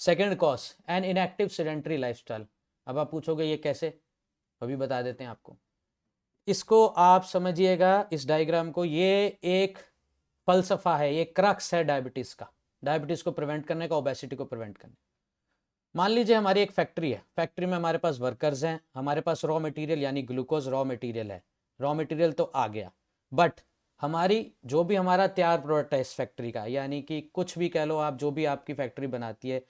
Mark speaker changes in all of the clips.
Speaker 1: Second cause an inactive sedentary lifestyle. अब आप पूछोगे ये कैसे, अभी बता देते हैं आपको। इसको आप समझिएगा, इस डायग्राम को, ये एक फलसफा है, ये क्रक्स है डायबिटीज का, डायबिटीज को प्रिवेंट करने का, ओबेसिटी को प्रिवेंट करने। मान लीजिए हमारी एक फैक्ट्री है, फैक्ट्री में हमारे पास वर्कर्स हैं, हमारे पास रॉ मटेरियल यानी ग्लूकोज रॉ मटेरियल है, रॉ मटेरियल तो आ गया, बट हमारी जो भी हमारा तैयार प्रोडक्ट है इस फैक्ट्री का, यानी कि कुछ भी कह लो आप, जो भी आपकी फैक्ट्री बनाती है,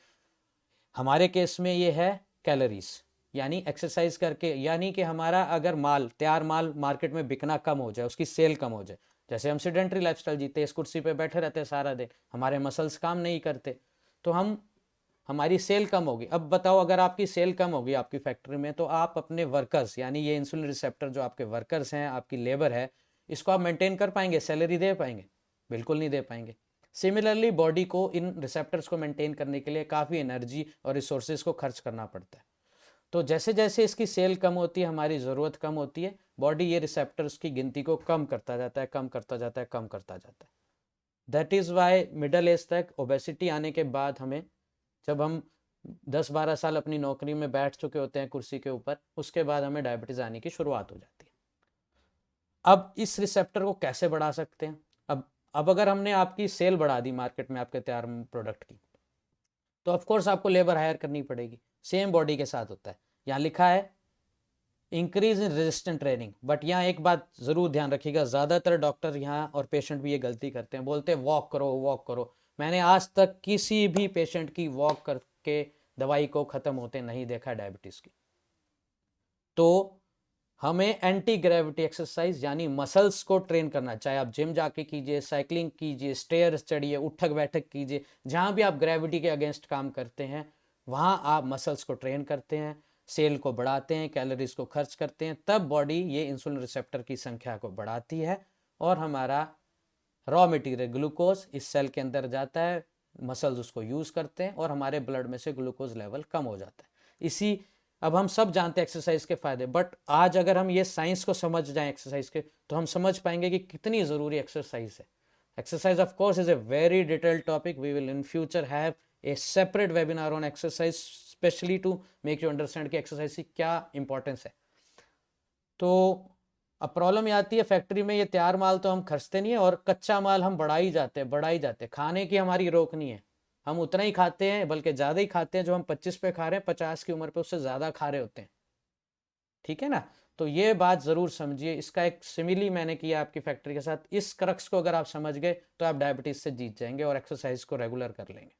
Speaker 1: हमारे केस में ये है कैलोरीज, यानी एक्सरसाइज करके, यानी कि हमारा अगर माल, तैयार माल मार्केट में बिकना कम हो जाए, उसकी सेल कम हो जाए, जैसे हम सेडेंटरी लाइफस्टाइल जीते, इस कुर्सी पे बैठे रहते हैं सारा दिन, हमारे मसल्स काम नहीं करते, तो हमारी सेल कम होगी। अब बताओ, अगर आपकी सेल कम होगी आपकी फैक्ट्री में, तो आप अपने वर्कर्स, यानी ये इंसुलिन रिसेप्टर जो आपके वर्कर्स हैं, आपकी लेबर है, इसको आप मेंटेन कर पाएंगे, सैलरी दे पाएंगे? बिल्कुल नहीं दे पाएंगे। सिमिलरली बॉडी को इन रिसेप्टर्स को मेंटेन करने के लिए काफ़ी एनर्जी और रिसोर्सेज को खर्च करना पड़ता है। तो जैसे जैसे इसकी सेल कम होती है, हमारी ज़रूरत कम होती है, बॉडी ये रिसेप्टर्स की गिनती को कम करता जाता है, कम करता जाता है, कम करता जाता है। That is why middle age तक ओबेसिटी आने के बाद हमें, जब हम 10-12 साल अपनी नौकरी में बैठ चुके होते हैं कुर्सी के ऊपर, उसके बाद हमें डायबिटीज़ आने की शुरुआत हो जाती है। अब इस रिसेप्टर को कैसे बढ़ा सकते हैं? अब अगर हमने आपकी सेल बढ़ा दी मार्केट में आपके तैयार प्रोडक्ट की, तो ऑफकोर्स आपको लेबर हायर करनी पड़ेगी। सेम बॉडी के साथ होता है। यहाँ लिखा है increase in resistant training, but यहाँ एक बात जरूर ध्यान रखिएगा, ज़्यादातर डॉक्टर यहाँ और पेशेंट भी ये गलती करते हैं, बोलते हैं वॉक करो वॉक करो। मैंने आज तक किसी भी पेशेंट की वॉक करके दवाई को ख़त्म होते नहीं देखा डायबिटीज़ की। तो हमें एंटी ग्रेविटी एक्सरसाइज यानी मसल्स को ट्रेन करना, चाहे आप जिम जाके कीजिए, साइकिलिंग कीजिए, स्टेयर्स चढ़िए, उठक बैठक कीजिए, जहाँ भी आप ग्रेविटी के अगेंस्ट काम करते हैं, वहाँ आप मसल्स को ट्रेन करते हैं, सेल को बढ़ाते हैं, कैलोरीज को खर्च करते हैं, तब बॉडी ये इंसुलिन रिसेप्टर की संख्या को बढ़ाती है और हमारा रॉ मटेरियल ग्लूकोज इस सेल के अंदर जाता है, मसल्स उसको यूज़ करते हैं और हमारे ब्लड में से ग्लूकोज लेवल कम हो जाता है। इसी अब हम सब जानते हैं एक्सरसाइज के फायदे, बट आज अगर हम ये साइंस को समझ जाएं एक्सरसाइज के, तो हम समझ पाएंगे कि कितनी ज़रूरी एक्सरसाइज है। Exercise of course is a very detailed topic, we will in future have a separate webinar on exercise, specially to make you understand कि एक्सरसाइज की क्या इंपॉर्टेंस है। तो अब प्रॉब्लम ये आती है, फैक्ट्री में ये तैयार माल तो हम खर्चते नहीं है और कच्चा माल हम बढ़ा ही जाते हैं। खाने की हमारी रोक नहीं है, हम उतना ही खाते हैं, बल्कि ज़्यादा ही खाते हैं। जो हम 25 पे खा रहे हैं, 50 की उम्र पे उससे ज़्यादा खा रहे होते हैं। ठीक है ना? तो ये बात ज़रूर समझिए। इसका एक सिमिली मैंने किया आपकी फैक्ट्री के साथ। इस क्रक्स को अगर आप समझ गए तो आप डायबिटीज़ से जीत जाएंगे और एक्सरसाइज को रेगुलर कर लेंगे।